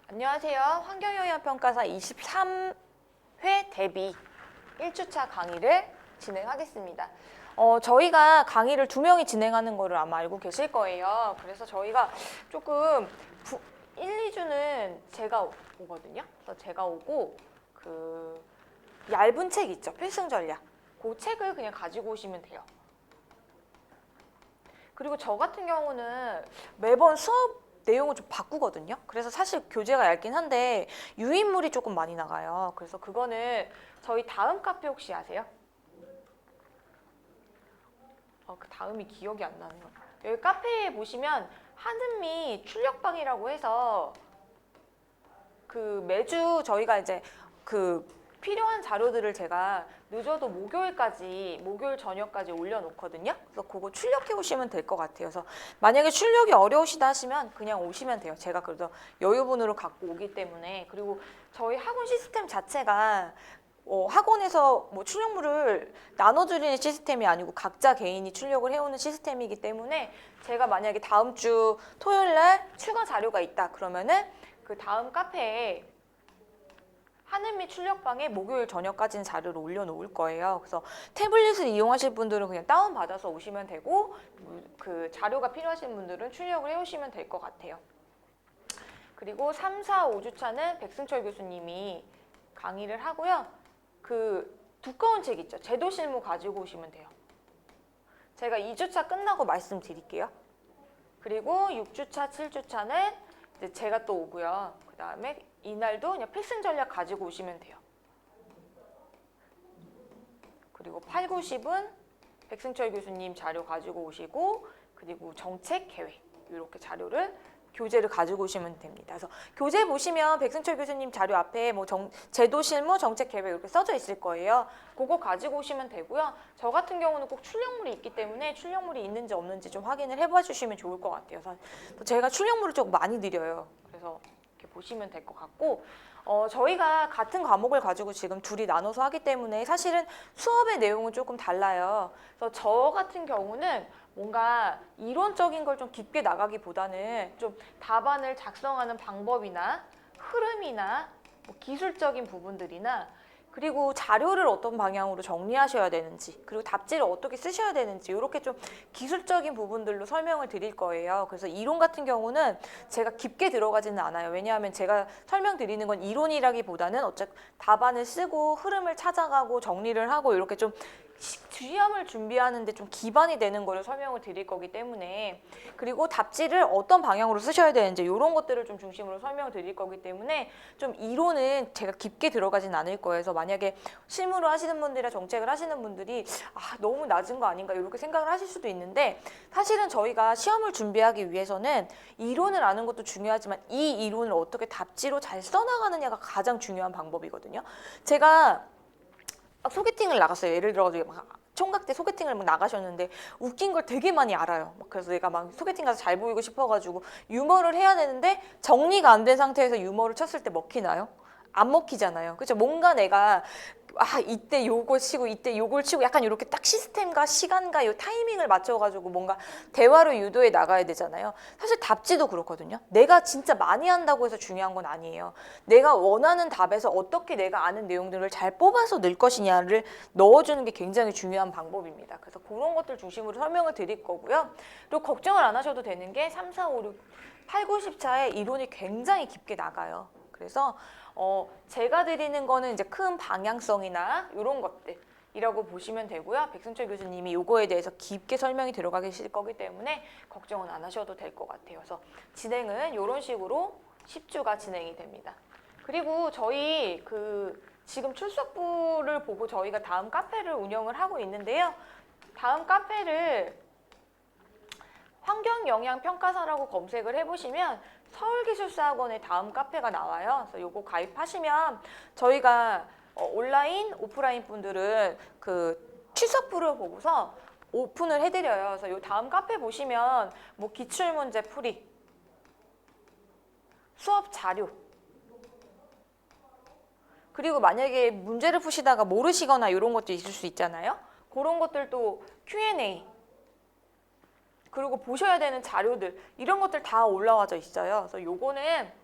안녕하세요. 환경영향평가사 23회 대비 1주차 강의를 진행하겠습니다. 저희가 강의를 2명이 진행하는 거를 아마 알고 계실 거예요. 그래서 저희가 조금 1, 2주는 제가 오거든요. 그래서 제가 오고 그 얇은 책 있죠. 필승 전략. 그 책을 그냥 가지고 오시면 돼요. 그리고 저 같은 경우는 매번 수업 내용을 좀 바꾸거든요. 그래서 사실 교재가 얇긴 한데 유인물이 조금 많이 나가요. 그래서 그거는 저희 다음 카페 혹시 아세요? 그 다음이 기억이 안 나네요. 여기 카페에 보시면 한은미 출력방이라고 해서 그 매주 저희가 이제 그 필요한 자료들을 제가 늦어도 목요일 저녁까지 올려놓거든요. 그래서 그거 출력해 오시면 될 것 같아요. 그래서 만약에 출력이 어려우시다 하시면 그냥 오시면 돼요. 제가 그래도 여유분으로 갖고 오기 때문에. 그리고 저희 학원 시스템 자체가 학원에서 뭐 출력물을 나눠드리는 시스템이 아니고 각자 개인이 출력을 해오는 시스템이기 때문에 제가 만약에 다음 주 토요일 날 추가 자료가 있다 그러면은 그 다음 카페에 한은미 출력방에 목요일 저녁까지는 자료를 올려놓을 거예요. 그래서 태블릿을 이용하실 분들은 그냥 다운받아서 오시면 되고 그 자료가 필요하신 분들은 출력을 해오시면 될 것 같아요. 그리고 3, 4, 5주차는 백승철 교수님이 강의를 하고요. 그 두꺼운 책 있죠. 제도 실무 가지고 오시면 돼요. 제가 2주차 끝나고 말씀드릴게요. 그리고 6주차, 7주차는 이제 제가 또 오고요. 그 다음에 이날도 그냥 필승 전략 가지고 오시면 돼요. 그리고 8, 9, 10은 백승철 교수님 자료 가지고 오시고 그리고 정책 계획 이렇게 자료를 교재를 가지고 오시면 됩니다. 그래서 교재 보시면 백승철 교수님 자료 앞에 뭐 제도 실무 정책 계획 이렇게 써져 있을 거예요. 그거 가지고 오시면 되고요. 저 같은 경우는 꼭 출력물이 있기 때문에 출력물이 있는지 없는지 좀 확인을 해봐 주시면 좋을 것 같아요. 그래서 제가 출력물을 조금 많이 드려요. 그래서 이렇게 보시면 될 것 같고 저희가 같은 과목을 가지고 지금 둘이 나눠서 하기 때문에 사실은 수업의 내용은 조금 달라요. 그래서 저 같은 경우는 뭔가 이론적인 걸 좀 깊게 나가기보다는 좀 답안을 작성하는 방법이나 흐름이나 뭐 기술적인 부분들이나 그리고 자료를 어떤 방향으로 정리하셔야 되는지 그리고 답지를 어떻게 쓰셔야 되는지 이렇게 좀 기술적인 부분들로 설명을 드릴 거예요. 그래서 이론 같은 경우는 제가 깊게 들어가지는 않아요. 왜냐하면 제가 설명드리는 건 이론이라기보다는 어차피 답안을 쓰고 흐름을 찾아가고 정리를 하고 이렇게 좀 시험을 준비하는데 좀 기반이 되는 거를 설명을 드릴 거기 때문에 그리고 답지를 어떤 방향으로 쓰셔야 되는지 이런 것들을 좀 중심으로 설명을 드릴 거기 때문에 좀 이론은 제가 깊게 들어가진 않을 거예요. 그래서 만약에 실무를 하시는 분들이나 정책을 하시는 분들이 너무 낮은 거 아닌가 이렇게 생각을 하실 수도 있는데 사실은 저희가 시험을 준비하기 위해서는 이론을 아는 것도 중요하지만 이 이론을 어떻게 답지로 잘 써나가느냐가 가장 중요한 방법이거든요. 제가 소개팅을 나갔어요. 예를 들어서 막 총각때 소개팅을 막 나가셨는데 웃긴 걸 되게 많이 알아요. 그래서 내가 막 소개팅 가서 잘 보이고 싶어가지고 유머를 해야 되는데 정리가 안 된 상태에서 유머를 쳤을 때 먹히나요? 안 먹히잖아요. 그렇죠? 뭔가 내가 이때 요걸 치고 이때 요걸 치고 약간 이렇게 딱 시스템과 시간과 요 타이밍을 맞춰가지고 뭔가 대화로 유도해 나가야 되잖아요. 사실 답지도 그렇거든요. 내가 진짜 많이 한다고 해서 중요한 건 아니에요. 내가 원하는 답에서 어떻게 내가 아는 내용들을 잘 뽑아서 넣을 것이냐를 넣어주는 게 굉장히 중요한 방법입니다. 그래서 그런 것들 중심으로 설명을 드릴 거고요. 그리고 걱정을 안 하셔도 되는 게 3, 4, 5, 6, 8, 9, 10차에 이론이 굉장히 깊게 나가요. 그래서 제가 드리는 거는 이제 큰 방향성이나 이런 것들이라고 보시면 되고요. 백승철 교수님이 요거에 대해서 깊게 설명이 들어가 계실 거기 때문에 걱정은 안 하셔도 될 것 같아요. 그래서 진행은 이런 식으로 10주가 진행이 됩니다. 그리고 저희 지금 출석부를 보고 저희가 다음 카페를 운영을 하고 있는데요. 다음 카페를 환경영향평가사라고 검색을 해보시면 서울기술사학원의 다음 카페가 나와요. 그래서 요거 가입하시면 저희가 온라인, 오프라인 분들은 그 출석부를 보고서 오픈을 해드려요. 그래서 요 다음 카페 보시면 뭐 기출문제 풀이, 수업 자료, 그리고 만약에 문제를 푸시다가 모르시거나 이런 것도 있을 수 있잖아요. 그런 것들도 Q&A 그리고 보셔야 되는 자료들 이런 것들 다 올라와져 있어요. 그래서 요거는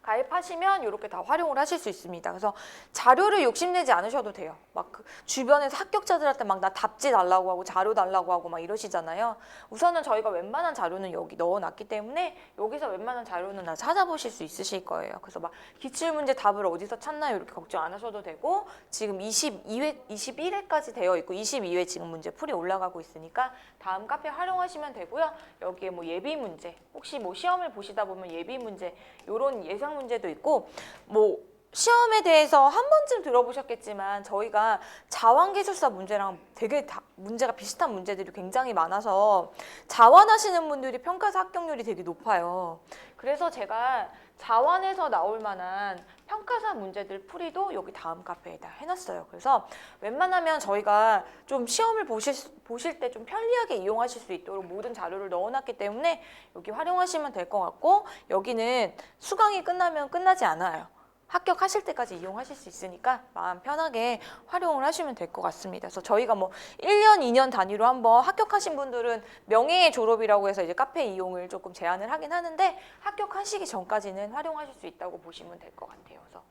가입하시면 이렇게 다 활용을 하실 수 있습니다. 그래서 자료를 욕심내지 않으셔도 돼요. 막 그 주변에서 합격자들한테 막 나 답지 달라고 하고 자료 달라고 하고 막 이러시잖아요. 우선은 저희가 웬만한 자료는 여기 넣어놨기 때문에 여기서 웬만한 자료는 다 찾아보실 수 있으실 거예요. 그래서 막 기출문제 답을 어디서 찾나요? 이렇게 걱정 안 하셔도 되고 지금 22회, 21회까지 되어 있고 22회 지금 문제 풀이 올라가고 있으니까 다음 카페 활용하시면 되고요. 여기에 뭐 예비 문제, 혹시 뭐 시험을 보시다 보면 예비 문제 이런 예상 문제도 있고 뭐 시험에 대해서 한 번쯤 들어보셨겠지만 저희가 자원기술사 문제랑 되게 문제가 비슷한 문제들이 굉장히 많아서 자원하시는 분들이 평가사 합격률이 되게 높아요. 그래서 제가 자원에서 나올 만한 평가사 문제들 풀이도 여기 다음 카페에다 해놨어요. 그래서 웬만하면 저희가 좀 시험을 보실 때 좀 편리하게 이용하실 수 있도록 모든 자료를 넣어놨기 때문에 여기 활용하시면 될 것 같고 여기는 수강이 끝나면 끝나지 않아요. 합격하실 때까지 이용하실 수 있으니까 마음 편하게 활용을 하시면 될 것 같습니다. 그래서 저희가 뭐 1년, 2년 단위로 한번 합격하신 분들은 명예의 졸업이라고 해서 이제 카페 이용을 조금 제한을 하긴 하는데 합격하시기 전까지는 활용하실 수 있다고 보시면 될 것 같아요. 그래서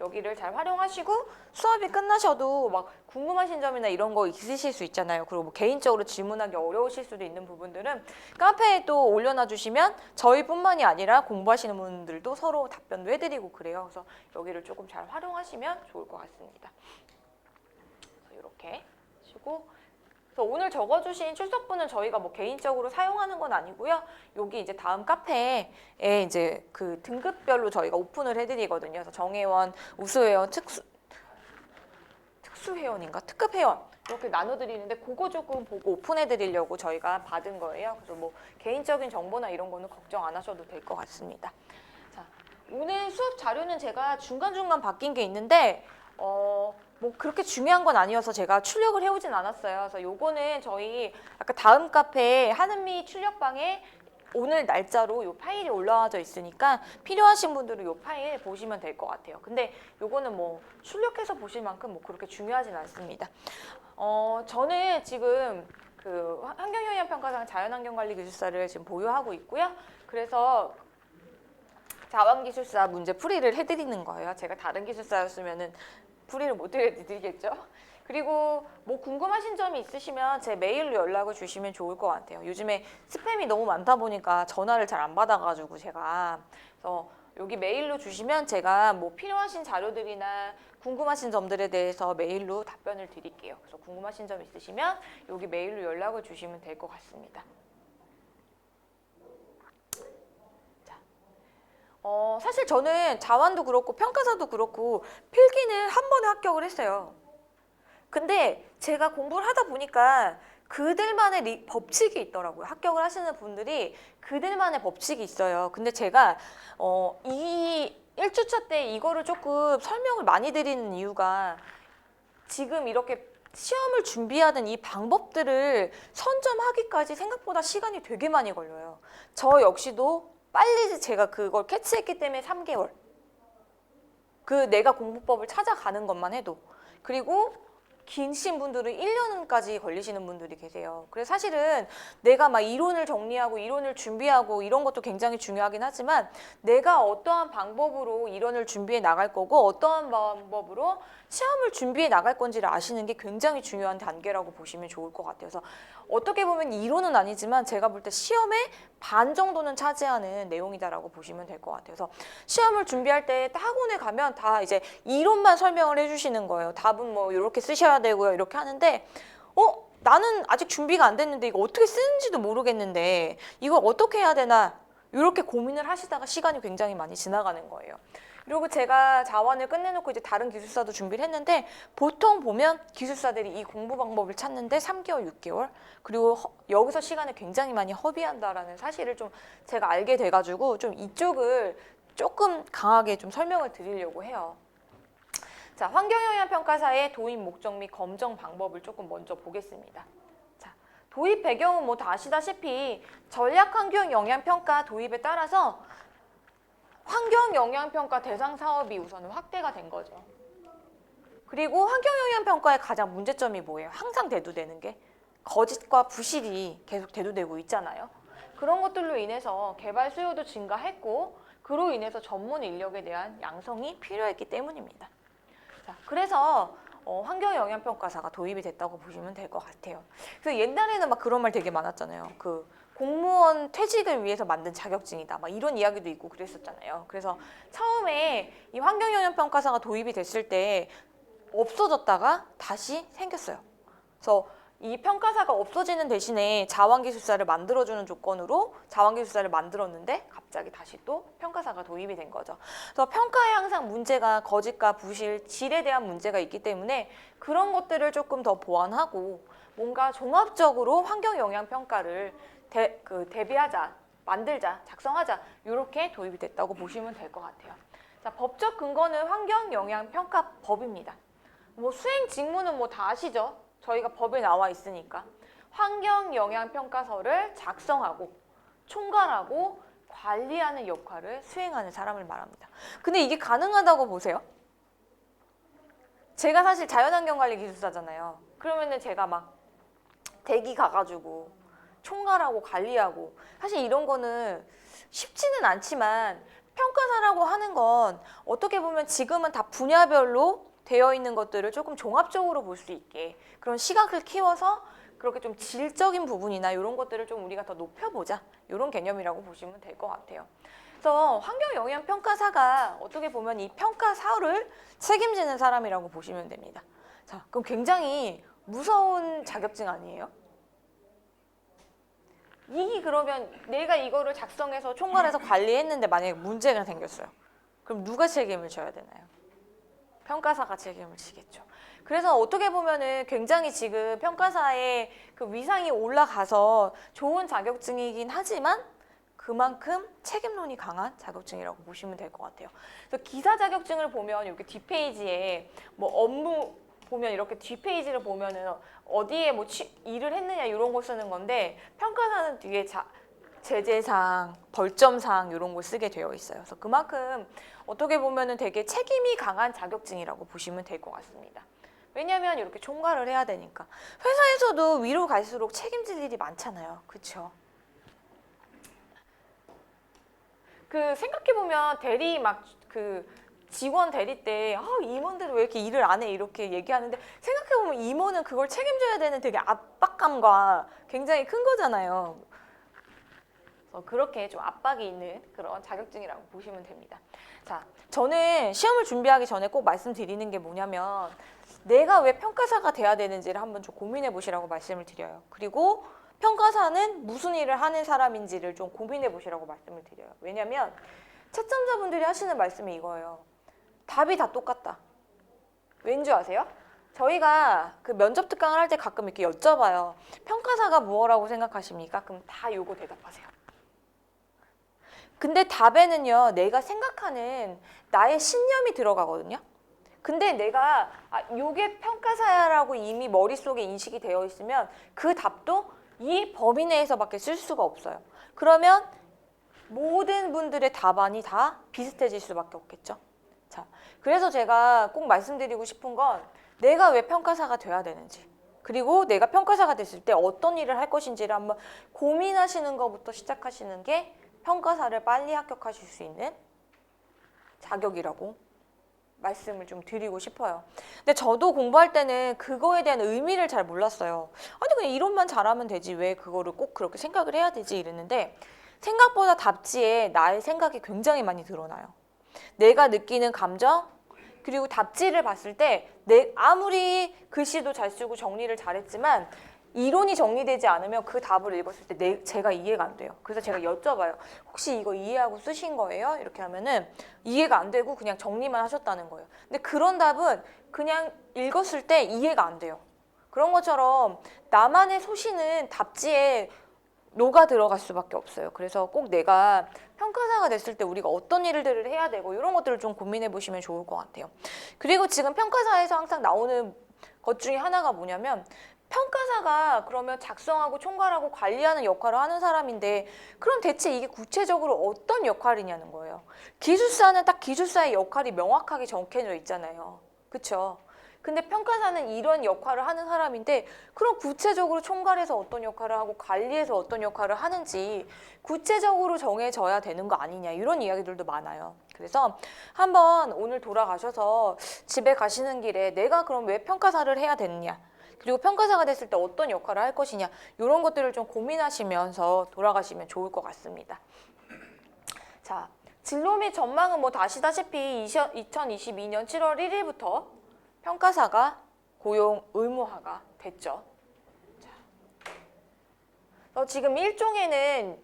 여기를 잘 활용하시고 수업이 끝나셔도 막 궁금하신 점이나 이런 거 있으실 수 있잖아요. 그리고 뭐 개인적으로 질문하기 어려우실 수도 있는 부분들은 카페에 또 올려놔 주시면 저희뿐만이 아니라 공부하시는 분들도 서로 답변도 해드리고 그래요. 그래서 여기를 조금 잘 활용하시면 좋을 것 같습니다. 그래서 이렇게 하시고 그래서 오늘 적어주신 출석부는 저희가 뭐 개인적으로 사용하는 건 아니고요. 여기 이제 다음 카페에 이제 그 등급별로 저희가 오픈을 해드리거든요. 그래서 정회원, 우수회원, 특수회원인가? 특급회원 이렇게 나눠드리는데 그거 조금 보고 오픈해드리려고 저희가 받은 거예요. 그래서 뭐 개인적인 정보나 이런 거는 걱정 안 하셔도 될 것 같습니다. 자, 오늘 수업 자료는 제가 중간중간 바뀐 게 있는데 뭐 그렇게 중요한 건 아니어서 제가 출력을 해오진 않았어요. 그래서 요거는 저희 아까 다음 카페 하는미 출력방에 오늘 날짜로 요 파일이 올라와져 있으니까 필요하신 분들은 요 파일 보시면 될 것 같아요. 근데 요거는 뭐 출력해서 보실 만큼 뭐 그렇게 중요하진 않습니다. 저는 지금 그 환경영향평가상 자연환경관리기술사를 지금 보유하고 있고요. 그래서 자원기술사 문제 풀이를 해드리는 거예요. 제가 다른 기술사였으면은 풀이를 못 드리겠죠. 그리고 뭐 궁금하신 점이 있으시면 제 메일로 연락을 주시면 좋을 것 같아요. 요즘에 스팸이 너무 많다 보니까 전화를 잘 안 받아가지고 제가 그래서 여기 메일로 주시면 제가 뭐 필요하신 자료들이나 궁금하신 점들에 대해서 메일로 답변을 드릴게요. 그래서 궁금하신 점 있으시면 여기 메일로 연락을 주시면 될 것 같습니다. 사실 저는 자원도 그렇고 평가사도 그렇고 필기는 한 번에 합격을 했어요. 근데 제가 공부를 하다 보니까 그들만의 법칙이 있더라고요. 합격을 하시는 분들이 그들만의 법칙이 있어요. 근데 제가 이 1주차 때 이거를 조금 설명을 많이 드리는 이유가 지금 이렇게 시험을 준비하는 이 방법들을 선점하기까지 생각보다 시간이 되게 많이 걸려요. 저 역시도 빨리 제가 그걸 캐치했기 때문에 3개월. 그 내가 공부법을 찾아가는 것만 해도. 그리고 긴신 분들은 1년까지 걸리시는 분들이 계세요. 그래서 사실은 내가 막 이론을 정리하고 이론을 준비하고 이런 것도 굉장히 중요하긴 하지만 내가 어떠한 방법으로 이론을 준비해 나갈 거고 어떠한 방법으로 시험을 준비해 나갈 건지를 아시는 게 굉장히 중요한 단계라고 보시면 좋을 것 같아요. 그래서 어떻게 보면 이론은 아니지만 제가 볼 때 시험의 반 정도는 차지하는 내용이다라고 보시면 될 것 같아요. 그래서 시험을 준비할 때 학원에 가면 다 이제 이론만 설명을 해주시는 거예요. 답은 뭐 이렇게 쓰셔야 되고요. 이렇게 하는데 나는 아직 준비가 안 됐는데 이거 어떻게 쓰는지도 모르겠는데 이걸 어떻게 해야 되나 이렇게 고민을 하시다가 시간이 굉장히 많이 지나가는 거예요. 그리고 제가 자원을 끝내놓고 이제 다른 기술사도 준비를 했는데 보통 보면 기술사들이 이 공부 방법을 찾는데 3개월, 6개월 그리고 여기서 시간을 굉장히 많이 허비한다라는 사실을 좀 제가 알게 돼가지고 좀 이쪽을 조금 강하게 좀 설명을 드리려고 해요. 자, 환경영향평가사의 도입 목적 및 검정 방법을 조금 먼저 보겠습니다. 자, 도입 배경은 뭐 다 아시다시피 전략환경영향평가 도입에 따라서 환경영향평가 대상 사업이 우선은 확대가 된 거죠. 그리고 환경영향평가의 가장 문제점이 뭐예요? 항상 대두되는 게 거짓과 부실이 계속 대두되고 있잖아요. 그런 것들로 인해서 개발 수요도 증가했고 그로 인해서 전문 인력에 대한 양성이 필요했기 때문입니다. 자, 그래서 환경영향평가사가 도입이 됐다고 보시면 될 것 같아요. 그래서 옛날에는 막 그런 말 되게 많았잖아요. 그 공무원 퇴직을 위해서 만든 자격증이다. 막 이런 이야기도 있고 그랬었잖아요. 그래서 처음에 이 환경영향평가사가 도입이 됐을 때 없어졌다가 다시 생겼어요. 그래서 이 평가사가 없어지는 대신에 자원기술사를 만들어주는 조건으로 자원기술사를 만들었는데 갑자기 다시 또 평가사가 도입이 된 거죠. 그래서 평가에 항상 문제가 거짓과 부실, 질에 대한 문제가 있기 때문에 그런 것들을 조금 더 보완하고 뭔가 종합적으로 환경영향평가를 대비하자, 만들자, 작성하자 이렇게 도입이 됐다고 보시면 될 것 같아요. 자, 법적 근거는 환경영향평가법입니다. 뭐 수행 직무는 뭐 다 아시죠? 저희가 법에 나와 있으니까 환경영향평가서를 작성하고 총괄하고 관리하는 역할을 수행하는 사람을 말합니다. 근데 이게 가능하다고 보세요? 제가 사실 자연환경관리 기술사잖아요. 그러면은 제가 막 대기 가가지고 총괄하고 관리하고 사실 이런 거는 쉽지는 않지만 평가사라고 하는 건 어떻게 보면 지금은 다 분야별로 되어 있는 것들을 조금 종합적으로 볼 수 있게 그런 시각을 키워서 그렇게 좀 질적인 부분이나 이런 것들을 좀 우리가 더 높여보자 이런 개념이라고 보시면 될 것 같아요. 그래서 환경영향평가사가 어떻게 보면 이 평가사를 책임지는 사람이라고 보시면 됩니다. 자, 그럼 굉장히 무서운 자격증 아니에요? 이게 그러면 내가 이거를 작성해서 총괄해서 관리했는데 만약에 문제가 생겼어요. 그럼 누가 책임을 져야 되나요? 평가사가 책임을 지겠죠. 그래서 어떻게 보면은 굉장히 지금 평가사의 그 위상이 올라가서 좋은 자격증이긴 하지만 그만큼 책임론이 강한 자격증이라고 보시면 될 것 같아요. 그래서 기사 자격증을 보면 이렇게 뒷페이지에 뭐 업무 보면 이렇게 뒷페이지를 보면은 어디에 뭐 일을 했느냐 이런 거 쓰는 건데 평가사는 뒤에 제재사항, 벌점사항 이런 걸 쓰게 되어 있어요. 그래서 그만큼 어떻게 보면은 되게 책임이 강한 자격증이라고 보시면 될 것 같습니다. 왜냐하면 이렇게 총괄을 해야 되니까. 회사에서도 위로 갈수록 책임질 일이 많잖아요. 그렇죠? 그 생각해보면 대리 직원 대리 때 임원들은 왜 이렇게 일을 안 해? 이렇게 얘기하는데 생각해보면 임원은 그걸 책임져야 되는 되게 압박감과 굉장히 큰 거잖아요. 그렇게 좀 압박이 있는 그런 자격증이라고 보시면 됩니다. 자, 저는 시험을 준비하기 전에 꼭 말씀드리는 게 뭐냐면 내가 왜 평가사가 돼야 되는지를 한번 좀 고민해 보시라고 말씀을 드려요. 그리고 평가사는 무슨 일을 하는 사람인지를 좀 고민해 보시라고 말씀을 드려요. 왜냐면 채점자분들이 하시는 말씀이 이거예요. 답이 다 똑같다. 왠지 아세요? 저희가 그 면접 특강을 할 때 가끔 이렇게 여쭤봐요. 평가사가 무엇이라고 생각하십니까? 그럼 다 요거 대답하세요. 근데 답에는요, 내가 생각하는 나의 신념이 들어가거든요. 근데 내가 요게 평가사야라고 이미 머릿속에 인식이 되어 있으면 그 답도 이 범위 내에서밖에 쓸 수가 없어요. 그러면 모든 분들의 답안이 다 비슷해질 수밖에 없겠죠. 자, 그래서 제가 꼭 말씀드리고 싶은 건 내가 왜 평가사가 돼야 되는지, 그리고 내가 평가사가 됐을 때 어떤 일을 할 것인지를 한번 고민하시는 것부터 시작하시는 게 평가사를 빨리 합격하실 수 있는 자격이라고 말씀을 좀 드리고 싶어요. 근데 저도 공부할 때는 그거에 대한 의미를 잘 몰랐어요. 아니 그냥 이론만 잘하면 되지 왜 그거를 꼭 그렇게 생각을 해야 되지 이랬는데 생각보다 답지에 나의 생각이 굉장히 많이 드러나요. 내가 느끼는 감정 그리고 답지를 봤을 때 아무리 글씨도 잘 쓰고 정리를 잘했지만 이론이 정리되지 않으면 그 답을 읽었을 때 제가 이해가 안 돼요. 그래서 제가 여쭤봐요. 혹시 이거 이해하고 쓰신 거예요? 이렇게 하면은 이해가 안 되고 그냥 정리만 하셨다는 거예요. 근데 그런 답은 그냥 읽었을 때 이해가 안 돼요. 그런 것처럼 나만의 소신은 답지에 녹아 들어갈 수밖에 없어요. 그래서 꼭 내가 평가사가 됐을 때 우리가 어떤 일들을 해야 되고 이런 것들을 좀 고민해 보시면 좋을 것 같아요. 그리고 지금 평가사에서 항상 나오는 것 중에 하나가 뭐냐면 평가사가 그러면 작성하고 총괄하고 관리하는 역할을 하는 사람인데 그럼 대체 이게 구체적으로 어떤 역할이냐는 거예요. 기술사는 딱 기술사의 역할이 명확하게 정해져 있잖아요. 그렇죠? 근데 평가사는 이런 역할을 하는 사람인데 그럼 구체적으로 총괄해서 어떤 역할을 하고 관리해서 어떤 역할을 하는지 구체적으로 정해져야 되는 거 아니냐 이런 이야기들도 많아요. 그래서 한번 오늘 돌아가셔서 집에 가시는 길에 내가 그럼 왜 평가사를 해야 되느냐 그리고 평가사가 됐을 때 어떤 역할을 할 것이냐 이런 것들을 좀 고민하시면서 돌아가시면 좋을 것 같습니다. 자, 진로 및 전망은 뭐 아시다시피 2022년 7월 1일부터 평가사가 고용 의무화가 됐죠. 자, 지금 1종에는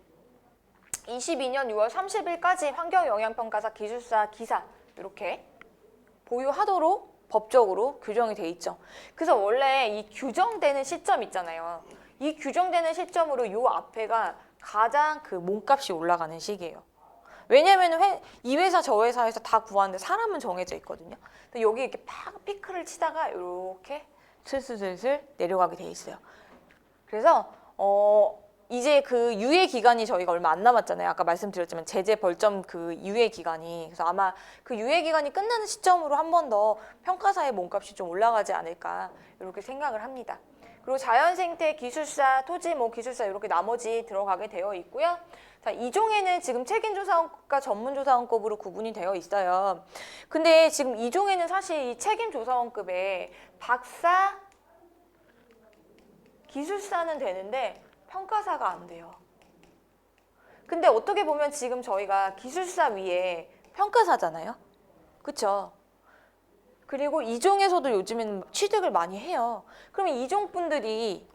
22년 6월 30일까지 환경영향평가사, 기술사, 기사 이렇게 보유하도록 법적으로 규정이 돼 있죠. 그래서 원래 이 규정되는 시점 있잖아요. 이 규정되는 시점으로 요 앞에가 가장 그 몸값이 올라가는 시기예요. 왜냐면은 이 회사 저 회사에서 다 구하는데 사람은 정해져 있거든요. 근데 여기 이렇게 팍 피크를 치다가 이렇게 슬슬슬슬 내려가게 돼 있어요. 그래서 이제 그 유예 기간이 저희가 얼마 안 남았잖아요. 아까 말씀드렸지만 제재 벌점 그 유예 기간이. 그래서 아마 그 유예 기간이 끝나는 시점으로 한 번 더 평가사의 몸값이 좀 올라가지 않을까 이렇게 생각을 합니다. 그리고 자연생태, 기술사, 토지, 기술사 이렇게 나머지 들어가게 되어 있고요. 자, 2종에는 지금 책임조사원급과 전문조사원급으로 구분이 되어 있어요. 근데 지금 2종에는 사실 이 책임조사원급에 박사, 기술사는 되는데 평가사가 안 돼요. 근데 어떻게 보면 지금 저희가 기술사 위에 평가사잖아요. 그쵸? 그리고 2종에서도 요즘에는 취득을 많이 해요. 그러면 2종 분들이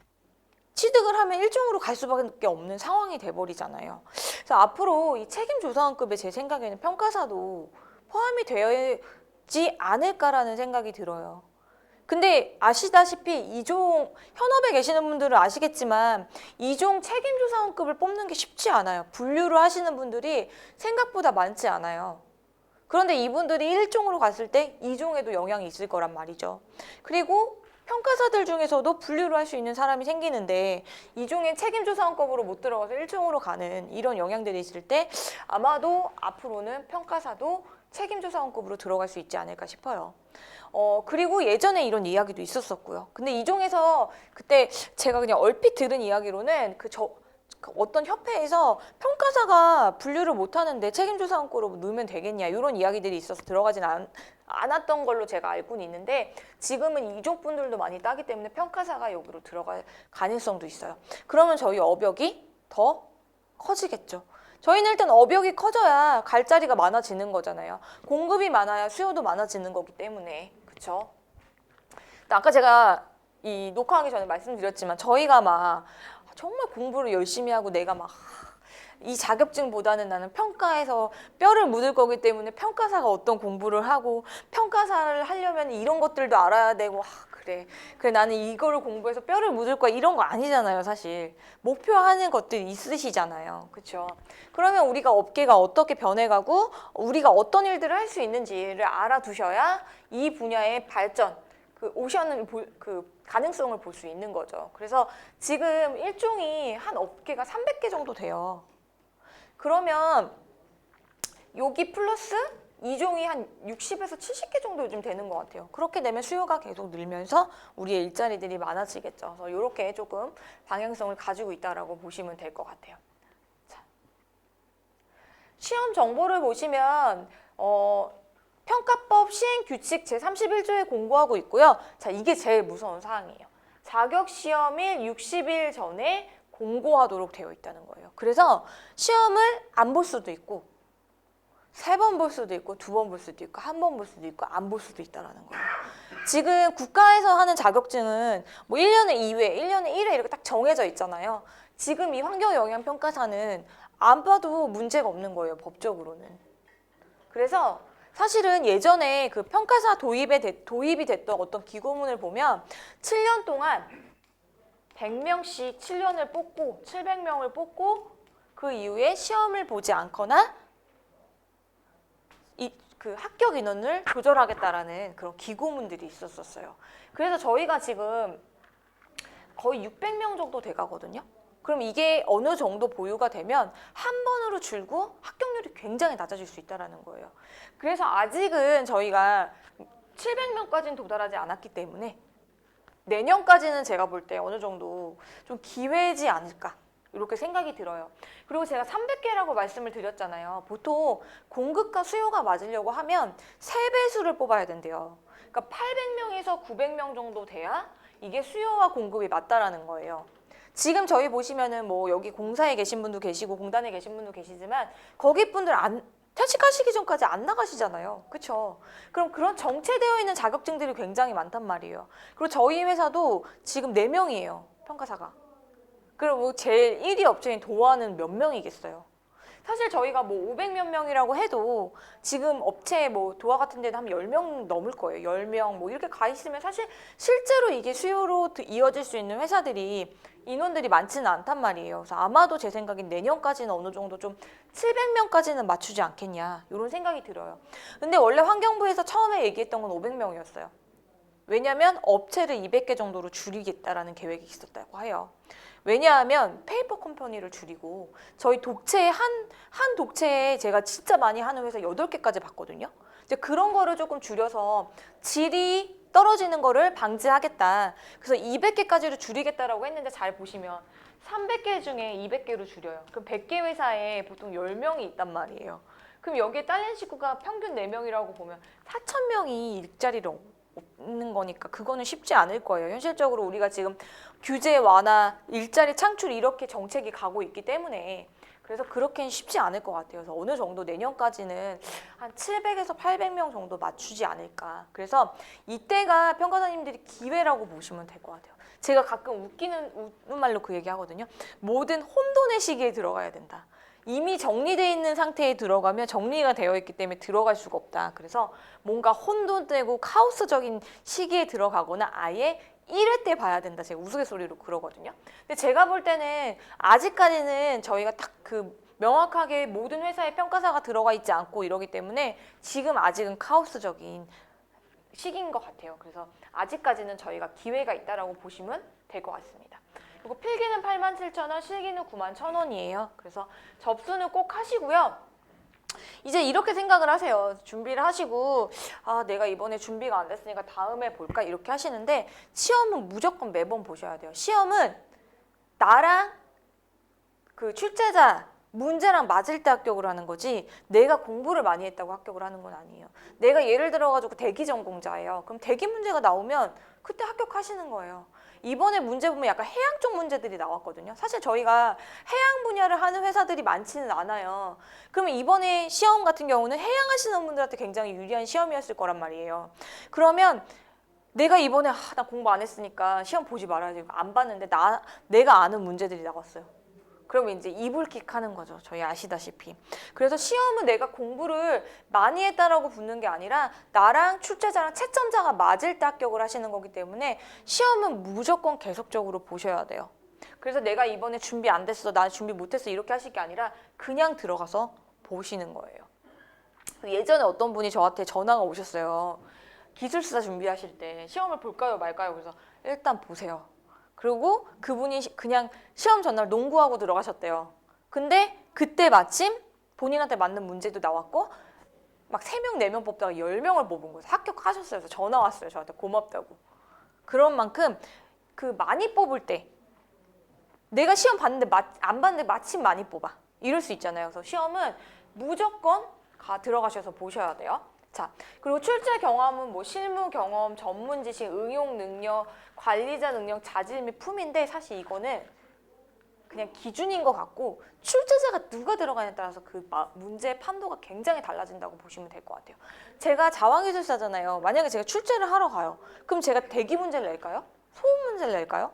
취득을 하면 1종으로 갈 수밖에 없는 상황이 돼버리잖아요. 그래서 앞으로 이 책임조사원급에 제 생각에는 평가사도 포함이 되어야지 않을까라는 생각이 들어요. 근데 아시다시피 2종 현업에 계시는 분들은 아시겠지만 2종 책임조사원급을 뽑는 게 쉽지 않아요. 분류를 하시는 분들이 생각보다 많지 않아요. 그런데 이분들이 1종으로 갔을 때 2종에도 영향이 있을 거란 말이죠. 그리고 평가사들 중에서도 분류를 할 수 있는 사람이 생기는데 2종의 책임조사원급으로 못 들어가서 1종으로 가는 이런 영향들이 있을 때 아마도 앞으로는 평가사도 책임조사원급으로 들어갈 수 있지 않을까 싶어요. 그리고 예전에 이런 이야기도 있었었고요. 근데 2종에서 그때 제가 그냥 얼핏 들은 이야기로는 어떤 협회에서 평가사가 분류를 못하는데 책임조사원급으로 넣으면 되겠냐 이런 이야기들이 있어서 들어가진 않았던 걸로 제가 알고는 있는데 지금은 2종 분들도 많이 따기 때문에 평가사가 여기로 들어갈 가능성도 있어요. 그러면 저희 어벽이 더 커지겠죠. 저희는 일단 어벽이 커져야 갈 자리가 많아지는 거잖아요. 공급이 많아야 수요도 많아지는 거기 때문에. 그렇죠? 아까 제가 이 녹화하기 전에 말씀드렸지만 저희가 막 정말 공부를 열심히 하고 내가 막 이 자격증보다는 나는 평가에서 뼈를 묻을 거기 때문에 평가사가 어떤 공부를 하고 평가사를 하려면 이런 것들도 알아야 되고 그래 나는 이거를 공부해서 뼈를 묻을 거야 이런 거 아니잖아요. 사실 목표하는 것들이 있으시잖아요. 그렇죠? 그러면 우리가 업계가 어떻게 변해가고 우리가 어떤 일들을 할 수 있는지를 알아두셔야 이 분야의 발전 오션은 가능성을 볼 수 있는 거죠. 그래서 지금 1종이 한 업계가 300개 정도 돼요. 그러면 여기 플러스 2종이 한 60에서 70개 정도 요즘 되는 것 같아요. 그렇게 되면 수요가 계속 늘면서 우리의 일자리들이 많아지겠죠. 그래서 이렇게 조금 방향성을 가지고 있다라고 보시면 될 것 같아요. 자. 시험 정보를 보시면 평가법 시행규칙 제31조에 공고하고 있고요. 자, 이게 제일 무서운 사항이에요. 자격시험일 60일 전에 공고하도록 되어 있다는 거예요. 그래서 시험을 안 볼 수도 있고 3번 볼 수도 있고 2번 볼 수도 있고 1번 볼 수도 있고 안 볼 수도 있다는 거예요. 지금 국가에서 하는 자격증은 1년에 2회, 1년에 1회 이렇게 딱 정해져 있잖아요. 지금 이 환경영향평가사는 안 봐도 문제가 없는 거예요. 법적으로는. 그래서 사실은 예전에 그 평가사 도입이 됐던 어떤 기고문을 보면 7년 동안 100명씩 7년을 뽑고 700명을 뽑고 그 이후에 시험을 보지 않거나 그 합격 인원을 조절하겠다라는 그런 기고문들이 있었어요. 그래서 저희가 지금 거의 600명 정도 돼가거든요. 그럼 이게 어느 정도 보유가 되면 한 번으로 줄고 합격률이 굉장히 낮아질 수 있다는 거예요. 그래서 아직은 저희가 700명까지는 도달하지 않았기 때문에 내년까지는 제가 볼 때 어느 정도 좀 기회지 않을까 이렇게 생각이 들어요. 그리고 제가 300개라고 말씀을 드렸잖아요. 보통 공급과 수요가 맞으려고 하면 3배수를 뽑아야 된대요. 그러니까 800명에서 900명 정도 돼야 이게 수요와 공급이 맞다라는 거예요. 지금 저희 보시면은 뭐 여기 공사에 계신 분도 계시고 공단에 계신 분도 계시지만 거기 분들 퇴직하시기 전까지 안 나가시잖아요. 그렇죠? 그럼 그런 정체되어 있는 자격증들이 굉장히 많단 말이에요. 그리고 저희 회사도 지금 4명이에요. 평가사가. 그리고 뭐 제일 1위 업체인 도화는 몇 명이겠어요. 사실 저희가 뭐 500몇 명이라고 해도 지금 업체 뭐 도화 같은 데는 한 10명 넘을 거예요. 10명 뭐 이렇게 가 있으면 사실 실제로 이게 수요로 이어질 수 있는 회사들이 인원들이 많지는 않단 말이에요. 그래서 아마도 제 생각엔 내년까지는 어느 정도 좀 700명까지는 맞추지 않겠냐 이런 생각이 들어요. 근데 원래 환경부에서 처음에 얘기했던 건 500명이었어요. 왜냐하면 업체를 200개 정도로 줄이겠다라는 계획이 있었다고 해요. 왜냐하면 페이퍼 컴퍼니를 줄이고 저희 독채에 한 독채에 제가 진짜 많이 하는 회사 8개까지 봤거든요. 이제 그런 거를 조금 줄여서 질이 떨어지는 거를 방지하겠다. 그래서 200개까지로 줄이겠다라고 했는데 잘 보시면 300개 중에 200개로 줄여요. 그럼 100개 회사에 보통 10명이 있단 말이에요. 그럼 여기에 딸린 식구가 평균 4명이라고 보면 4,000명이 일자리를 없는 거니까 그거는 쉽지 않을 거예요. 현실적으로 우리가 지금 규제 완화, 일자리 창출 이렇게 정책이 가고 있기 때문에 그래서 그렇게는 쉽지 않을 것 같아요. 그래서 어느 정도 내년까지는 한 700에서 800명 정도 맞추지 않을까. 그래서 이때가 평가사님들이 기회라고 보시면 될 것 같아요. 제가 가끔 웃는 말로 그 얘기 하거든요. 모든 혼돈의 시기에 들어가야 된다. 이미 정리되어 있는 상태에 들어가면 정리가 되어 있기 때문에 들어갈 수가 없다. 그래서 뭔가 혼돈되고 카오스적인 시기에 들어가거나 아예 1회 때 봐야 된다. 제가 우스갯소리로 그러거든요. 근데 제가 볼 때는 아직까지는 저희가 딱 그 명확하게 모든 회사에 평가사가 들어가 있지 않고 이러기 때문에 지금 아직은 카오스적인 시기인 것 같아요. 그래서 아직까지는 저희가 기회가 있다라고 보시면 될 것 같습니다. 그리고 필기는 87,000원, 실기는 91,000원이에요. 그래서 접수는 꼭 하시고요. 이제 이렇게 생각을 하세요. 준비를 하시고 아 내가 이번에 준비가 안 됐으니까 다음에 볼까 이렇게 하시는데 시험은 무조건 매번 보셔야 돼요. 시험은 나랑 그 출제자 문제랑 맞을 때 합격을 하는 거지 내가 공부를 많이 했다고 합격을 하는 건 아니에요. 내가 예를 들어가지고 대기 전공자예요. 그럼 대기 문제가 나오면 그때 합격하시는 거예요. 이번에 문제 보면 약간 해양 쪽 문제들이 나왔거든요. 사실 저희가 해양 분야를 하는 회사들이 많지는 않아요. 그러면 이번에 시험 같은 경우는 해양 하시는 분들한테 굉장히 유리한 시험이었을 거란 말이에요. 그러면 내가 이번에 나 공부 안 했으니까 시험 보지 말아야지. 안 봤는데 내가 아는 문제들이 나왔어요. 그러면 이제 이불킥 하는 거죠. 저희 아시다시피. 그래서 시험은 내가 공부를 많이 했다라고 붙는 게 아니라 나랑 출제자랑 채점자가 맞을 때 합격을 하시는 거기 때문에 시험은 무조건 계속적으로 보셔야 돼요. 그래서 내가 이번에 준비 안 됐어, 나 준비 못했어 이렇게 하실 게 아니라 그냥 들어가서 보시는 거예요. 예전에 어떤 분이 저한테 전화가 오셨어요. 기술사 준비하실 때 시험을 볼까요 말까요? 그래서 일단 보세요. 그리고 그분이 그냥 시험 전날 농구하고 들어가셨대요. 근데 그때 마침 본인한테 맞는 문제도 나왔고 막 3명, 4명 뽑다가 10명을 뽑은 거예요. 합격하셨어요. 그래서 전화 왔어요. 저한테 고맙다고. 그런 만큼 그 많이 뽑을 때 내가 시험 봤는데 안 봤는데 마침 많이 뽑아. 이럴 수 있잖아요. 그래서 시험은 무조건 들어가셔서 보셔야 돼요. 자, 그리고 출제 경험은 뭐 실무 경험, 전문 지식, 응용 능력, 관리자 능력, 자질 및 품인데 사실 이거는 그냥 기준인 것 같고 출제자가 누가 들어가냐에 따라서 그 문제의 판도가 굉장히 달라진다고 보시면 될 것 같아요. 제가 자원기술사잖아요. 만약에 제가 출제를 하러 가요. 그럼 제가 대기 문제를 낼까요? 소음 문제를 낼까요?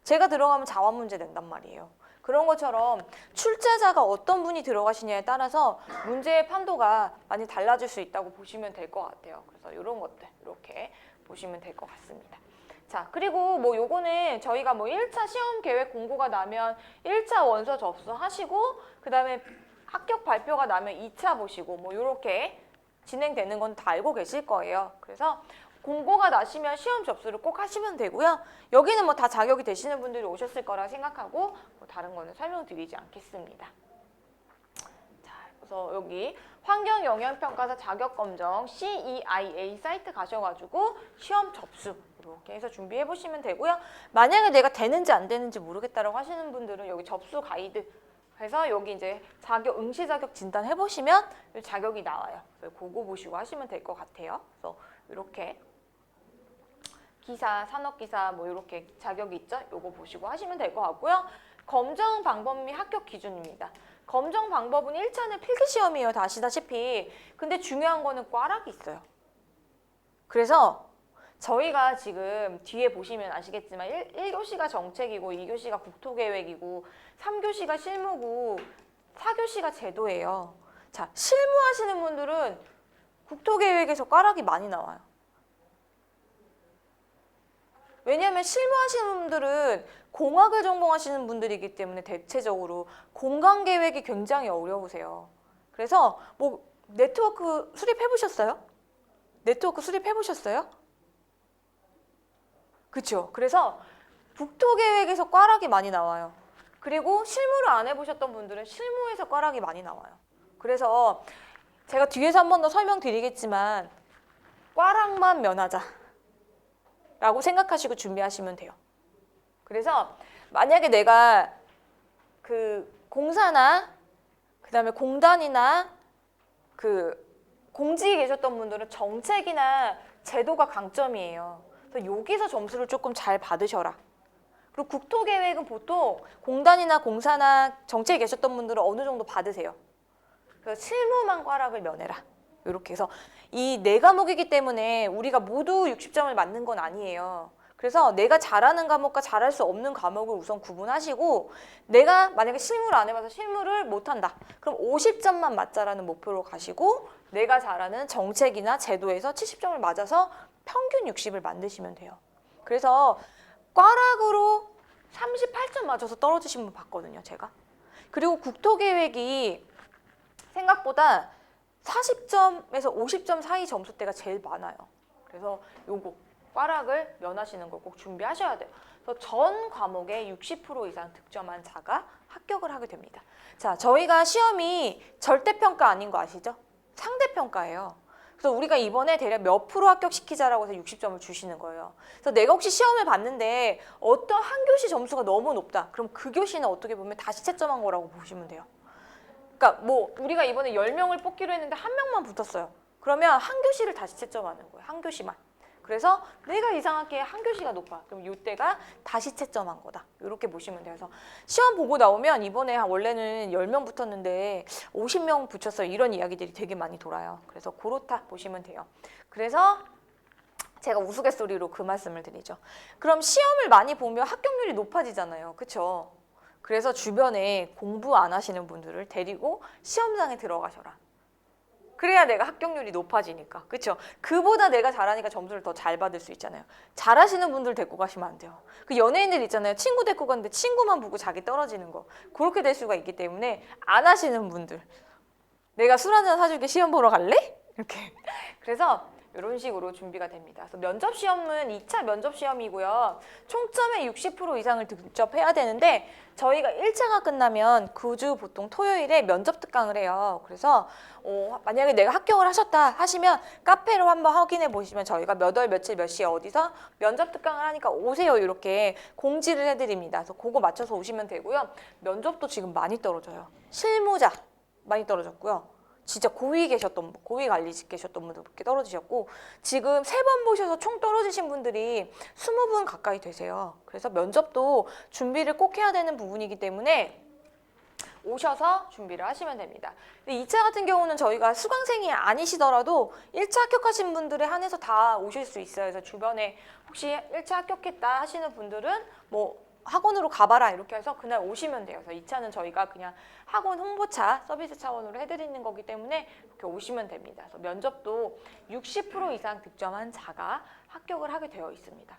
제가 들어가면 자원 문제 낸단 말이에요. 그런 것처럼 출제자가 어떤 분이 들어가시냐에 따라서 문제의 판도가 많이 달라질 수 있다고 보시면 될 것 같아요. 그래서 이런 것들 이렇게 보시면 될 것 같습니다. 자, 그리고 뭐 요거는 저희가 뭐 1차 시험 계획 공고가 나면 1차 원서 접수하시고 그다음에 합격 발표가 나면 2차 보시고 뭐 요렇게 진행되는 건 다 알고 계실 거예요. 그래서 공고가 나시면 시험 접수를 꼭 하시면 되고요. 여기는 뭐 다 자격이 되시는 분들이 오셨을 거라 생각하고 뭐 다른 거는 설명드리지 않겠습니다. 자, 그래서 여기 환경영향평가사 자격검정 CEIA 사이트 가셔가지고 시험 접수 이렇게 해서 준비해 보시면 되고요. 만약에 내가 되는지 안 되는지 모르겠다라고 하시는 분들은 여기 접수 가이드 해서 여기 이제 응시 자격 진단 해보시면 자격이 나와요. 그래서 그거 보시고 하시면 될 것 같아요. 그래서 이렇게 기사, 산업기사 뭐 이렇게 자격이 있죠? 요거 보시고 하시면 될 것 같고요. 검정 방법 및 합격 기준입니다. 검정 방법은 1차는 필기시험이에요. 다 아시다시피. 근데 중요한 거는 꽈락이 있어요. 그래서 저희가 지금 뒤에 보시면 아시겠지만 1교시가 정책이고 2교시가 국토계획이고 3교시가 실무고 4교시가 제도예요. 자, 실무하시는 분들은 국토계획에서 꽈락이 많이 나와요. 왜냐하면 실무하시는 분들은 공학을 전공하시는 분들이기 때문에 대체적으로 공간계획이 굉장히 어려우세요. 그래서 뭐 네트워크 수립해보셨어요? 네트워크 수립해보셨어요? 그렇죠. 그래서 국토계획에서 꽈락이 많이 나와요. 그리고 실무를 안 해보셨던 분들은 실무에서 꽈락이 많이 나와요. 그래서 제가 뒤에서 한 번 더 설명드리겠지만 꽈락만 면하자 라고 생각하시고 준비하시면 돼요. 그래서 만약에 내가 그 공사나 그다음에 공단이나 그 공직에 계셨던 분들은 정책이나 제도가 강점이에요. 그래서 여기서 점수를 조금 잘 받으셔라. 그리고 국토계획은 보통 공단이나 공사나 정책에 계셨던 분들은 어느 정도 받으세요. 그래서 실무만 꽈락을 면해라. 이렇게 해서 이 네 과목이기 때문에 우리가 모두 60점을 맞는 건 아니에요. 그래서 내가 잘하는 과목과 잘할 수 없는 과목을 우선 구분하시고 내가 만약에 실무를 안 해봐서 실무를 못한다. 그럼 50점만 맞자라는 목표로 가시고 내가 잘하는 정책이나 제도에서 70점을 맞아서 평균 60을 만드시면 돼요. 그래서 꽈락으로 38점 맞아서 떨어지신 분 봤거든요, 제가. 그리고 국토계획이 생각보다 40점에서 50점 사이 점수대가 제일 많아요. 그래서 요거 꽈락을 면하시는 걸 꼭 준비하셔야 돼요. 그래서 전 과목에 60% 이상 득점한 자가 합격을 하게 됩니다. 자, 저희가 시험이 절대평가 아닌 거 아시죠? 상대평가예요. 그래서 우리가 이번에 대략 몇 프로 합격시키자라고 해서 60점을 주시는 거예요. 그래서 내가 혹시 시험을 봤는데 어떤 한 교시 점수가 너무 높다. 그럼 그 교시는 어떻게 보면 다시 채점한 거라고 보시면 돼요. 그러니까 뭐 우리가 이번에 10명을 뽑기로 했는데 한 명만 붙었어요. 그러면 한 교시를 다시 채점하는 거예요. 한 교시만. 그래서 내가 이상하게 한 교시가 높아. 그럼 이때가 다시 채점한 거다. 이렇게 보시면 돼요. 그래서 시험 보고 나오면 이번에 원래는 10명 붙었는데 50명 붙였어요. 이런 이야기들이 되게 많이 돌아요. 그래서 그렇다 보시면 돼요. 그래서 제가 우스갯소리로 그 말씀을 드리죠. 그럼 시험을 많이 보면 합격률이 높아지잖아요. 그렇죠? 그래서 주변에 공부 안 하시는 분들을 데리고 시험장에 들어가셔라. 그래야 내가 합격률이 높아지니까. 그렇죠? 그보다 내가 잘하니까 점수를 더 잘 받을 수 있잖아요. 잘하시는 분들 데리고 가시면 안 돼요. 그 연예인들 있잖아요. 친구 데리고 갔는데 친구만 보고 자기 떨어지는 거. 그렇게 될 수가 있기 때문에 안 하시는 분들. 내가 술 한잔 사줄게 시험 보러 갈래? 이렇게. 그래서 이런 식으로 준비가 됩니다. 그래서 면접 시험은 2차 면접 시험이고요. 총점의 60% 이상을 득점해야 되는데 저희가 1차가 끝나면 그 주 보통 토요일에 면접 특강을 해요. 그래서 만약에 내가 합격을 하셨다 하시면 카페로 한번 확인해 보시면 저희가 몇 월 며칠 몇 시에 어디서 면접 특강을 하니까 오세요 이렇게 공지를 해드립니다. 그래서 그거 맞춰서 오시면 되고요. 면접도 지금 많이 떨어져요. 실무자 많이 떨어졌고요. 진짜 고위 관리 계셨던 분들께 떨어지셨고 지금 3번 보셔서 총 떨어지신 분들이 20분 가까이 되세요. 그래서 면접도 준비를 꼭 해야 되는 부분이기 때문에 오셔서 준비를 하시면 됩니다. 근데 2차 같은 경우는 저희가 수강생이 아니시더라도 1차 합격하신 분들에 한해서 다 오실 수 있어요. 그래서 주변에 혹시 1차 합격했다 하시는 분들은 뭐 학원으로 가봐라 이렇게 해서 그날 오시면 돼요. 그래서 2차는 저희가 그냥 학원 홍보차 서비스 차원으로 해드리는 거기 때문에 이렇게 오시면 됩니다. 그래서 면접도 60% 이상 득점한 자가 합격을 하게 되어 있습니다.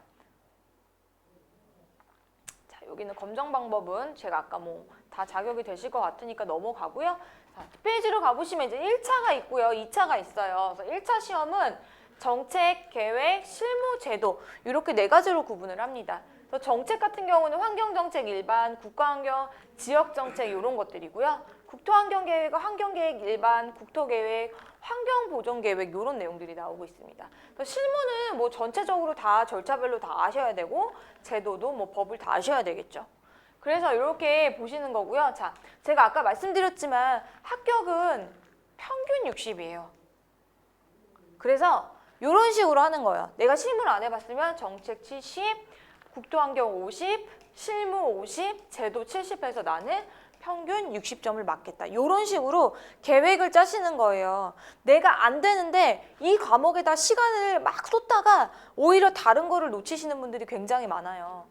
자, 여기는 검정 방법은 제가 아까 뭐 다 자격이 되실 것 같으니까 넘어가고요. 자, 뒷페이지로 가보시면 이제 1차가 있고요. 2차가 있어요. 그래서 1차 시험은 정책, 계획, 실무, 제도 이렇게 4가지로 구분을 합니다. 정책 같은 경우는 환경정책 일반, 국가환경, 지역정책 이런 것들이고요. 국토환경계획과 환경계획 일반, 국토계획, 환경보전계획 이런 내용들이 나오고 있습니다. 그래서 실무는 뭐 전체적으로 다 절차별로 다 아셔야 되고 제도도 뭐 법을 다 아셔야 되겠죠. 그래서 이렇게 보시는 거고요. 자, 제가 아까 말씀드렸지만 합격은 평균 60이에요. 그래서 이런 식으로 하는 거예요. 내가 실무를 안 해봤으면 정책 70, 국토환경 50, 실무 50, 제도 70해서 나는 평균 60점을 맞겠다. 이런 식으로 계획을 짜시는 거예요. 내가 안 되는데 이 과목에다 시간을 막 쏟다가 오히려 다른 거를 놓치시는 분들이 굉장히 많아요.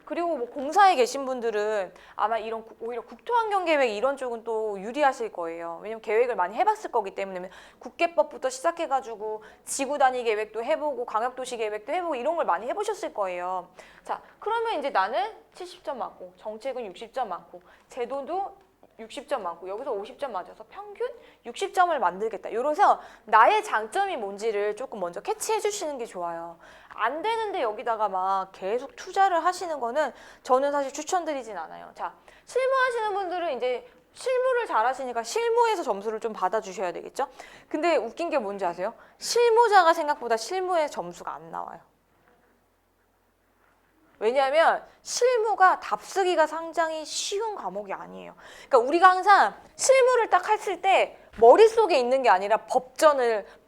그리고 뭐 공사에 계신 분들은 아마 이런 오히려 국토환경계획 이런 쪽은 또 유리하실 거예요. 왜냐면 계획을 많이 해봤을 거기 때문에 국계법부터 시작해가지고 지구단위 계획도 해보고 광역도시 계획도 해보고 이런 걸 많이 해보셨을 거예요. 자, 그러면 이제 나는 70점 맞고 정책은 60점 맞고 제도도 60점 맞고 여기서 50점 맞아서 평균 60점을 만들겠다. 이래서 나의 장점이 뭔지를 조금 먼저 캐치해 주시는 게 좋아요. 안 되는데 여기다가 막 계속 투자를 하시는 거는 저는 사실 추천드리진 않아요. 자, 실무하시는 분들은 이제 실무를 잘 하시니까 실무에서 점수를 좀 받아주셔야 되겠죠? 근데 웃긴 게 뭔지 아세요? 실무자가 생각보다 실무에 점수가 안 나와요. 왜냐하면 실무가 답쓰기가 상당히 쉬운 과목이 아니에요. 그러니까 우리가 항상 실무를 딱 했을 때 머릿속에 있는 게 아니라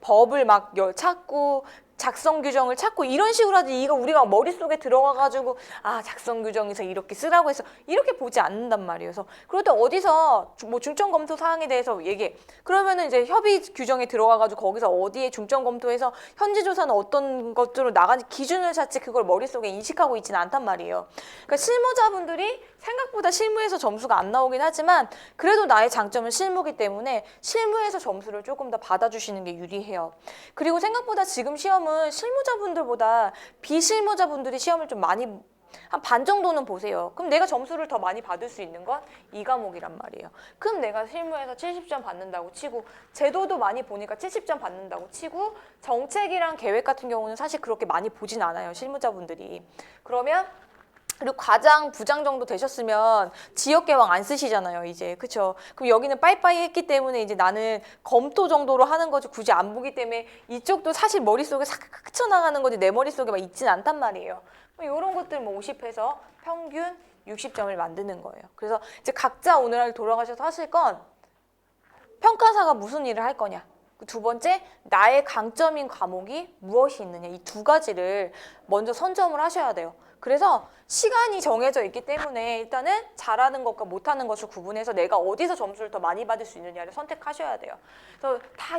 법을 막 찾고 작성 규정을 찾고 이런 식으로 하지 이거 우리가 머릿속에 들어가가지고 아 작성 규정에서 이렇게 쓰라고 해서 이렇게 보지 않는단 말이에요. 그래서 그럴 때 어디서 뭐 중점 검토 사항에 대해서 얘기해. 그러면은 이제 협의 규정에 들어가가지고 거기서 어디에 중점 검토해서 현지 조사는 어떤 것들로 나가는지 기준을 찾지 그걸 머릿속에 인식하고 있지는 않단 말이에요. 그러니까 실무자분들이 생각보다 실무에서 점수가 안 나오긴 하지만 그래도 나의 장점은 실무기 때문에 실무에서 점수를 조금 더 받아주시는 게 유리해요. 그리고 생각보다 지금 시험은 실무자분들보다 비실무자분들이 시험을 좀 많이 한 반 정도는 보세요. 그럼 내가 점수를 더 많이 받을 수 있는 건 이 과목이란 말이에요. 그럼 내가 실무에서 70점 받는다고 치고 제도도 많이 보니까 70점 받는다고 치고 정책이랑 계획 같은 경우는 사실 그렇게 많이 보진 않아요. 실무자분들이. 그러면 그리고 과장, 부장 정도 되셨으면 지역계획 안 쓰시잖아요, 이제. 그쵸? 그럼 여기는 빠이빠이 했기 때문에 이제 나는 검토 정도로 하는 거지 굳이 안 보기 때문에 이쪽도 사실 머릿속에 싹 스쳐나가는 거지 내 머릿속에 막 있진 않단 말이에요. 이런 것들 뭐 50해서 평균 60점을 만드는 거예요. 그래서 이제 각자 오늘 돌아가셔서 하실 건 평가사가 무슨 일을 할 거냐. 두 번째, 나의 강점인 과목이 무엇이 있느냐. 이 두 가지를 먼저 선점을 하셔야 돼요. 그래서 시간이 정해져 있기 때문에 일단은 잘하는 것과 못하는 것을 구분해서 내가 어디서 점수를 더 많이 받을 수 있느냐를 선택하셔야 돼요. 그래서 다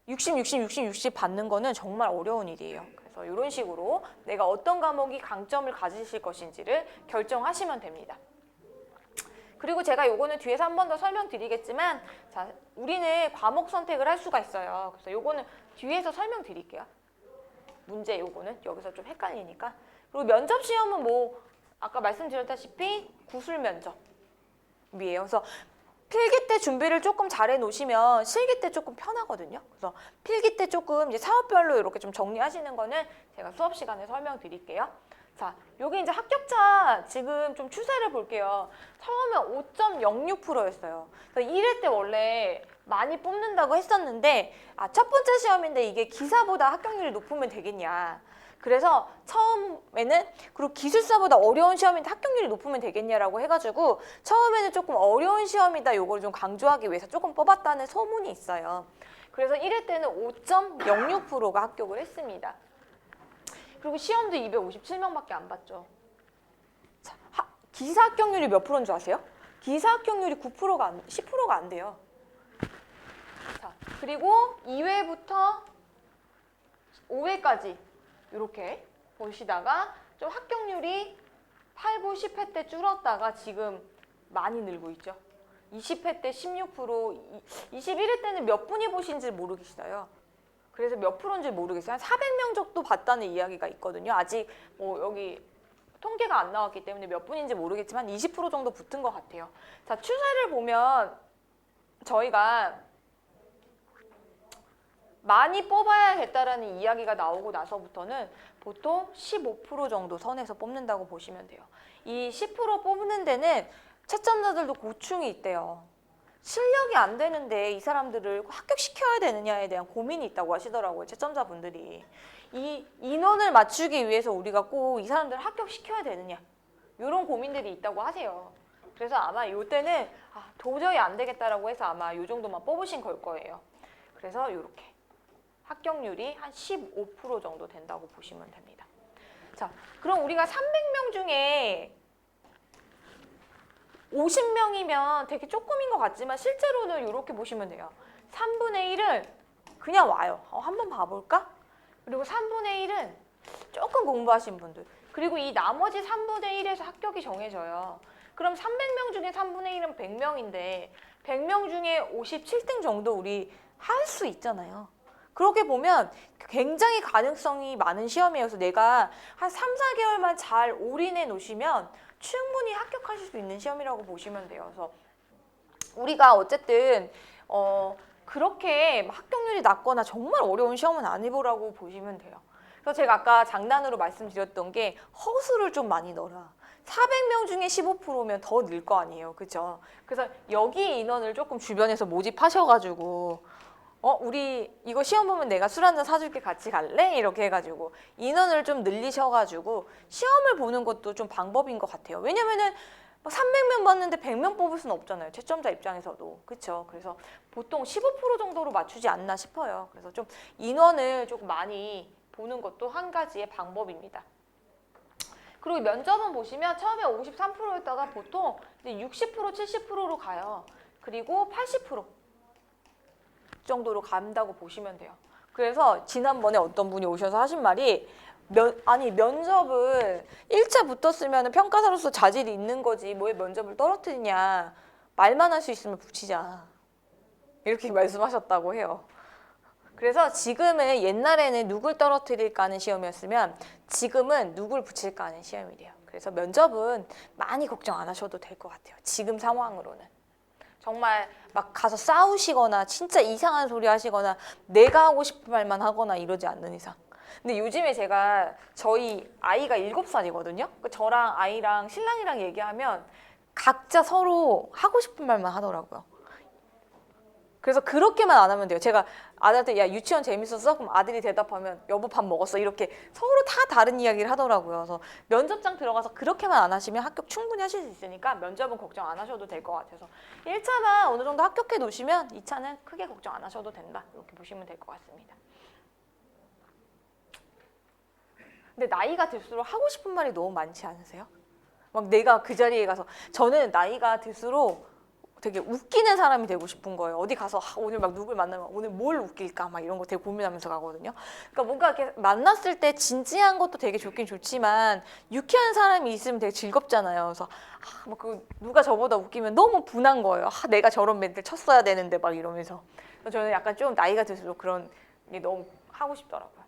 60 받는 거는 정말 어려운 일이에요. 그래서 이런 식으로 내가 어떤 과목이 강점을 가지실 것인지를 결정하시면 됩니다. 그리고 제가 요거는 뒤에서 한 번 더 설명드리겠지만 자, 우리는 과목 선택을 할 수가 있어요. 그래서 요거는 뒤에서 설명드릴게요. 문제 요거는 여기서 좀 헷갈리니까. 그리고 면접 시험은 뭐 아까 말씀드렸다시피 구술 면접이에요. 그래서 필기 때 준비를 조금 잘해 놓으시면 실기 때 조금 편하거든요. 그래서 필기 때 조금 이제 사업별로 이렇게 좀 정리하시는 거는 제가 수업 시간에 설명드릴게요. 자, 여기 이제 합격자 지금 좀 추세를 볼게요. 처음에 5.06%였어요. 그래서 1회 때 원래 많이 뽑는다고 했었는데 첫 번째 시험인데 이게 기사보다 합격률이 높으면 되겠냐. 그래서 처음에는 그리고 기술사보다 어려운 시험인데 합격률이 높으면 되겠냐라고 해가지고 처음에는 조금 어려운 시험이다 요거를 좀 강조하기 위해서 조금 뽑았다는 소문이 있어요. 그래서 1회 때는 5.06%가 합격을 했습니다. 그리고 시험도 257명밖에 안 봤죠. 자, 기사 합격률이 몇 프로인 줄 아세요? 기사 합격률이 9%가 10%가 안 돼요. 자, 그리고 2회부터 5회까지 이렇게 보시다가 좀 합격률이 8, 9, 10회 때 줄었다가 지금 많이 늘고 있죠. 20회 때 16%, 21회 때는 몇 분이 보신지 모르겠어요. 그래서 몇 프로인지 모르겠어요. 한 400명 정도 봤다는 이야기가 있거든요. 아직 뭐 여기 통계가 안 나왔기 때문에 몇 분인지 모르겠지만 20% 정도 붙은 것 같아요. 자, 추세를 보면 저희가 많이 뽑아야겠다라는 이야기가 나오고 나서부터는 보통 15% 정도 선에서 뽑는다고 보시면 돼요. 이 10% 뽑는 데는 채점자들도 고충이 있대요. 실력이 안 되는데 이 사람들을 합격시켜야 되느냐에 대한 고민이 있다고 하시더라고요. 채점자분들이. 이 인원을 맞추기 위해서 우리가 꼭 이 사람들을 합격시켜야 되느냐. 이런 고민들이 있다고 하세요. 그래서 아마 이때는 도저히 안 되겠다라고 해서 아마 이 정도만 뽑으신 걸 거예요. 그래서 이렇게 합격률이 한 15% 정도 된다고 보시면 됩니다. 자, 그럼 우리가 300명 중에 50명이면 되게 조금인 것 같지만 실제로는 이렇게 보시면 돼요. 3분의 1은 그냥 와요. 한번 봐볼까? 그리고 3분의 1은 조금 공부하신 분들. 그리고 이 나머지 3분의 1에서 합격이 정해져요. 그럼 300명 중에 3분의 1은 100명인데 100명 중에 57등 정도 우리 할 수 있잖아요. 그렇게 보면 굉장히 가능성이 많은 시험이에요. 그래서 내가 한 3, 4개월만 잘 올인해 놓으시면 충분히 합격하실 수 있는 시험이라고 보시면 돼요. 그래서 우리가 어쨌든 그렇게 합격률이 낮거나 정말 어려운 시험은 안 해보라고 보시면 돼요. 그래서 제가 아까 장난으로 말씀드렸던 게 허수를 좀 많이 넣어라. 400명 중에 15%면 더 늘 거 아니에요. 그죠? 그래서 여기 인원을 조금 주변에서 모집하셔가지고 우리 이거 시험 보면 내가 술 한잔 사줄게 같이 갈래? 이렇게 해가지고 인원을 좀 늘리셔가지고 시험을 보는 것도 좀 방법인 것 같아요. 왜냐면은 300명 봤는데 100명 뽑을 수는 없잖아요. 채점자 입장에서도. 그렇죠? 그래서 보통 15% 정도로 맞추지 않나 싶어요. 그래서 좀 인원을 조금 많이 보는 것도 한 가지의 방법입니다. 그리고 면접은 보시면 처음에 53%였다가 보통 이제 60%, 70%로 가요. 그리고 80% 정도로 간다고 보시면 돼요. 그래서 지난번에 어떤 분이 오셔서 하신 말이 면접을 1차 붙었으면 평가사로서 자질이 있는 거지 뭐에 면접을 떨어뜨리냐. 말만 할 수 있으면 붙이자. 이렇게 말씀하셨다고 해요. 그래서 지금은 옛날에는 누굴 떨어뜨릴까 하는 시험이었으면 지금은 누굴 붙일까 하는 시험이래요. 그래서 면접은 많이 걱정 안 하셔도 될 것 같아요. 지금 상황으로는. 정말 막 가서 싸우시거나 진짜 이상한 소리 하시거나 내가 하고 싶은 말만 하거나 이러지 않는 이상. 근데 요즘에 제가 저희 아이가 7살이거든요. 저랑 아이랑 신랑이랑 얘기하면 각자 서로 하고 싶은 말만 하더라고요. 그래서 그렇게만 안 하면 돼요. 제가 아들한테 야 유치원 재밌었어? 그럼 아들이 대답하면 여보 밥 먹었어? 이렇게 서로 다 다른 이야기를 하더라고요. 그래서 면접장 들어가서 그렇게만 안 하시면 합격 충분히 하실 수 있으니까 면접은 걱정 안 하셔도 될 것 같아서 1차만 어느 정도 합격해 놓으시면 2차는 크게 걱정 안 하셔도 된다. 이렇게 보시면 될 것 같습니다. 근데 나이가 들수록 하고 싶은 말이 너무 많지 않으세요? 막 내가 그 자리에 가서 저는 나이가 들수록 되게 웃기는 사람이 되고 싶은 거예요. 어디 가서 오늘 막 누굴 만나면 오늘 뭘 웃길까 막 이런 거 되게 고민하면서 가거든요. 그러니까 뭔가 이렇게 만났을 때 진지한 것도 되게 좋긴 좋지만 유쾌한 사람이 있으면 되게 즐겁잖아요. 그래서 막 누가 저보다 웃기면 너무 분한 거예요. 내가 저런 멘트를 쳤어야 되는데 막 이러면서. 그래서 저는 약간 좀 나이가 들수록 그런 게 너무 하고 싶더라고요.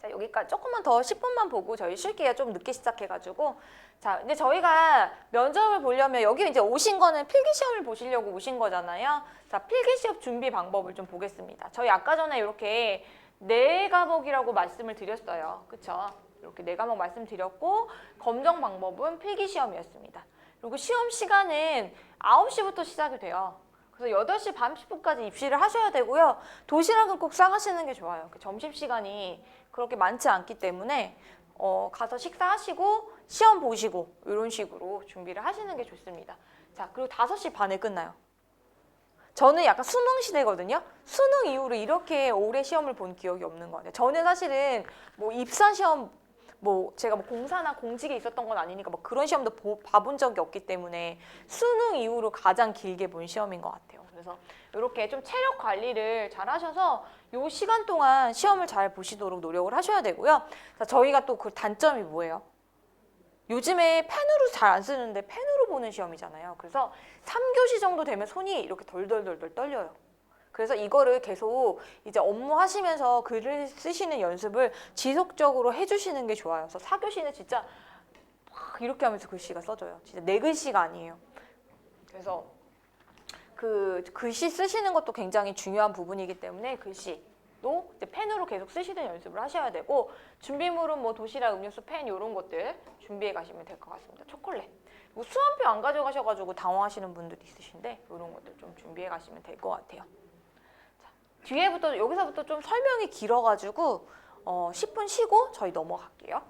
자, 여기까지 조금만 더 10분만 보고 저희 쉴게요. 좀 늦게 시작해가지고. 자, 이제 저희가 면접을 보려면 여기 이제 오신 거는 필기시험을 보시려고 오신 거잖아요. 자, 필기시험 준비 방법을 좀 보겠습니다. 저희 아까 전에 이렇게 4과목이라고 말씀을 드렸어요. 그쵸? 이렇게 4과목 말씀드렸고 검정 방법은 필기시험이었습니다. 그리고 시험 시간은 9시부터 시작이 돼요. 그래서 8시 반 10분까지 입시를 하셔야 되고요. 도시락은 꼭 싸가시는 게 좋아요. 점심시간이 그렇게 많지 않기 때문에 가서 식사하시고 시험 보시고 이런 식으로 준비를 하시는 게 좋습니다. 자, 그리고 5시 반에 끝나요. 저는 약간 수능 시대거든요. 수능 이후로 이렇게 오래 시험을 본 기억이 없는 것 같아요. 저는 사실은 뭐 입사 시험 제가 공사나 공직에 있었던 건 아니니까 그런 시험도 봐본 적이 없기 때문에 수능 이후로 가장 길게 본 시험인 것 같아요. 그래서 이렇게 좀 체력 관리를 잘 하셔서 이 시간 동안 시험을 잘 보시도록 노력을 하셔야 되고요. 자, 저희가 또 그 단점이 뭐예요? 요즘에 펜으로 잘 안 쓰는데 펜으로 보는 시험이잖아요. 그래서 3교시 정도 되면 손이 이렇게 덜덜덜덜 떨려요. 그래서 이거를 계속 이제 업무하시면서 글을 쓰시는 연습을 지속적으로 해주시는 게 좋아요. 그래서 4교시는 진짜 막 이렇게 하면서 글씨가 써져요. 진짜 내 글씨가 아니에요. 그래서 그 글씨 쓰시는 것도 굉장히 중요한 부분이기 때문에 글씨도 이제 펜으로 계속 쓰시는 연습을 하셔야 되고 준비물은 도시락, 음료수, 펜 이런 것들 준비해 가시면 될 것 같습니다. 초콜릿. 뭐 수험표 안 가져가셔가지고 당황하시는 분들이 있으신데 이런 것들 좀 준비해 가시면 될 것 같아요. 자, 뒤에부터 여기서부터 좀 설명이 길어가지고 10분 쉬고 저희 넘어갈게요.